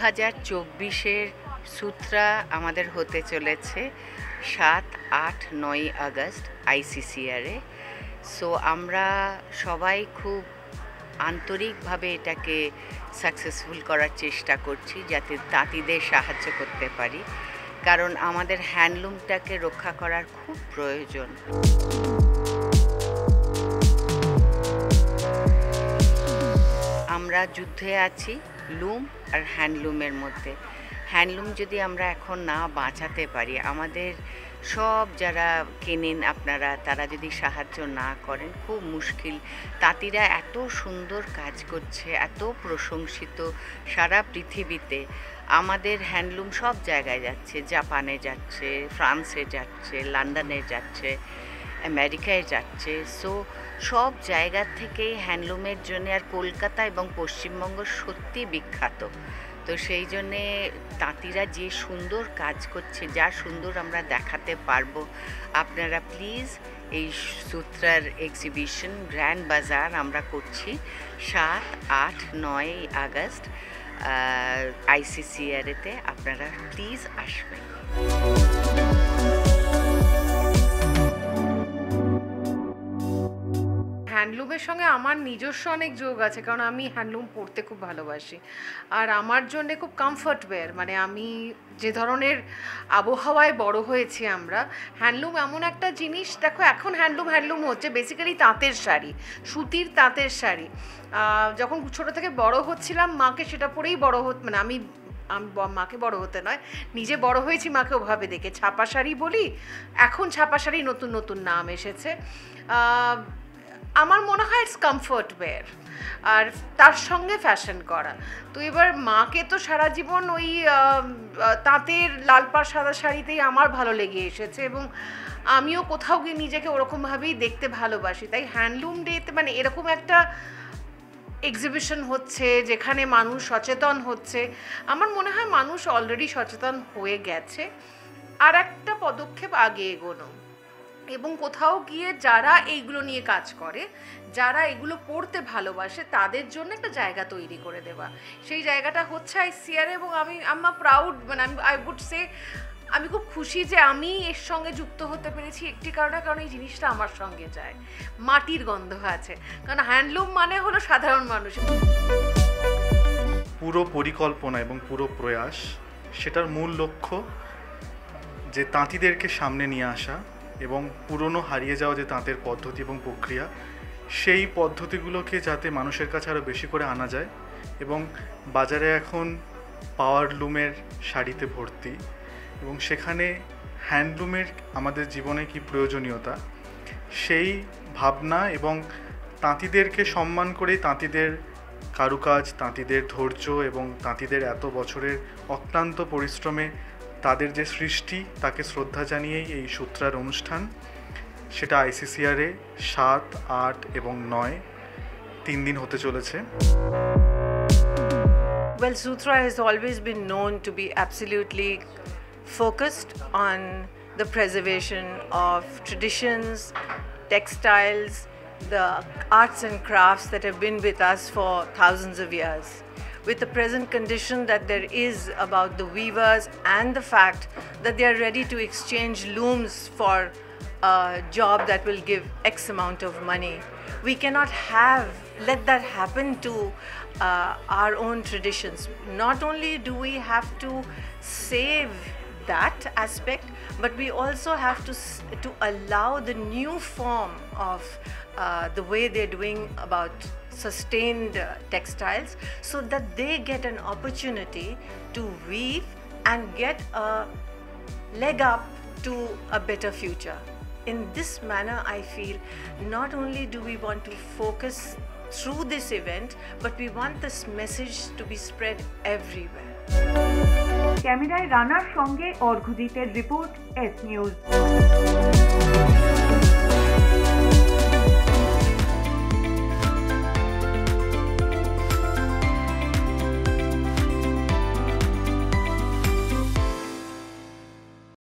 2024-এর সূত্রা আমাদের হতে চলেছে 7, 8, 9 আগস্ট আইসিসিআরে। সো আমরা সবাই খুব আন্তরিকভাবে এটাকে সাকসেসফুল করার চেষ্টা করছি, যাতে তাঁতিদের সাহায্য করতে পারি, কারণ আমাদের হ্যান্ডলুমটাকে রক্ষা করার খুব প্রয়োজন। আমরা যুদ্ধে আছি লুম আর হ্যান্ডলুমের মধ্যে। হ্যান্ডলুম যদি আমরা এখন না বাঁচাতে পারি, আমাদের সব যারা কেনেন আপনারা, তারা যদি সাহায্য না করেন, খুব মুশকিল। তাঁতিরা এত সুন্দর কাজ করছে, এত প্রশংসিত সারা পৃথিবীতে। আমাদের হ্যান্ডলুম সব জায়গায় যাচ্ছে, জাপানে যাচ্ছে, ফ্রান্সে যাচ্ছে, লন্ডনে যাচ্ছে, আমেরিকায় যাচ্ছে। সো সব জায়গা থেকেই হ্যান্ডলুমের জন্য, আর কলকাতা এবং পশ্চিমবঙ্গ সত্যি বিখ্যাত। তো সেই জন্যে তাঁতিরা যে সুন্দর কাজ করছে, যা সুন্দর আমরা দেখাতে পারবো, আপনারা প্লিজ এই সূত্রার এক্সিবিশন গ্র্যান্ড বাজার আমরা করছি 7, 8, 9 আগস্ট আইসিসিআরেতে। আপনারা প্লিজ আসবেন। হ্যান্ডলুমের সঙ্গে আমার নিজস্ব অনেক যোগ আছে, কারণ আমি হ্যান্ডলুম পরতে খুব ভালোবাসি। আর আমার জন্যে খুব কমফর্ট ওয়্যার, মানে আমি যে ধরনের আবহাওয়ায় বড় হয়েছি আমরা, হ্যান্ডলুম এমন একটা জিনিস। দেখো এখন হ্যান্ডলুম হচ্ছে বেসিক্যালি তাঁতের শাড়ি, সুতির তাঁতের শাড়ি। যখন ছোটো থেকে বড় হচ্ছিলাম, মাকে সেটা পরেই বড় মানে আমি মাকে বড় হতে নয়, নিজে বড় হয়েছি মাকে ওভাবে দেখে। ছাপা শাড়ি বলি, এখন ছাপা শাড়ি নতুন নতুন নাম এসেছে। আমার মনে হয় ইটস কমফর্ট ওয়্যার, আর তার সঙ্গে ফ্যাশন করা। তো এবার মাকে তো সারা জীবন ওই তাঁতের লাল পাড় সাদা শাড়িতেই আমার ভালো লেগে এসেছে, এবং আমিও কোথাও গিয়ে নিজেকে ওরকমভাবেই দেখতে ভালোবাসি। তাই হ্যান্ডলুম ডেতে মানে এরকম একটা এক্সিবিশন হচ্ছে যেখানে মানুষ সচেতন হচ্ছে, আমার মনে হয় মানুষ অলরেডি সচেতন হয়ে গেছে। আর একটা পদক্ষেপ আগে এগোনো, এবং কোথাও গিয়ে যারা এইগুলো নিয়ে কাজ করে, যারা এগুলো পড়তে ভালোবাসে, তাদের জন্য একটা জায়গা তৈরি করে দেওয়া। সেই জায়গাটা হচ্ছে আইসিসিআরে, এবং আমি প্রাউড, মানে আই উড সে আমি খুব খুশি যে আমি এর সঙ্গে যুক্ত হতে পেরেছি একটি কারণে, কারণ এই জিনিসটা আমার সঙ্গে যায়, মাটির গন্ধ আছে। কারণ হ্যান্ডলুম মানে হলো সাধারণ মানুষ। পুরো পরিকল্পনা এবং পুরো প্রয়াস, সেটার মূল লক্ষ্য যে তাঁতিদেরকে সামনে নিয়ে আসা, এবং পুরনো হারিয়ে যাওয়া যে তাঁতের পদ্ধতি এবং প্রক্রিয়া, সেই পদ্ধতিগুলোকে যাতে মানুষের কাছে আরও বেশি করে আনা যায়। এবং বাজারে এখন পাওয়ার লুমের শাড়িতে ভর্তি, এবং সেখানে হ্যান্ডলুমের আমাদের জীবনে কি প্রয়োজনীয়তা, সেই ভাবনা এবং তাঁতিদেরকে সম্মান করে, তাঁতিদের কারুকাজ, তাঁতিদের ধৈর্য এবং তাঁতিদের এত বছরের অক্লান্ত পরিশ্রমে তাদের যে সৃষ্টি, তাকে শ্রদ্ধা জানিয়েই এই সূত্রার অনুষ্ঠান। সেটা আইসিসিআরে 7, 8 এবং 9 3 দিন হতে চলেছে। Well, Sutra has always been known to be absolutely focused on the preservation of traditions, textiles, the arts and crafts that have been with us for thousands of years. With the present condition that there is about the weavers, and the fact that they are ready to exchange looms for a job that will give X amount of money, we cannot let that happen to our own traditions. Not only do we have to save that aspect, but we also have to allow the new form of the way they're doing about sustained textiles, so that they get an opportunity to weave and get a leg up to a better future. In this manner, I feel not only do we want to focus through this event, but we want this message to be spread everywhere. ক্যামেরায় রানার সঙ্গে অর্ঘ্যজিতের report, S news.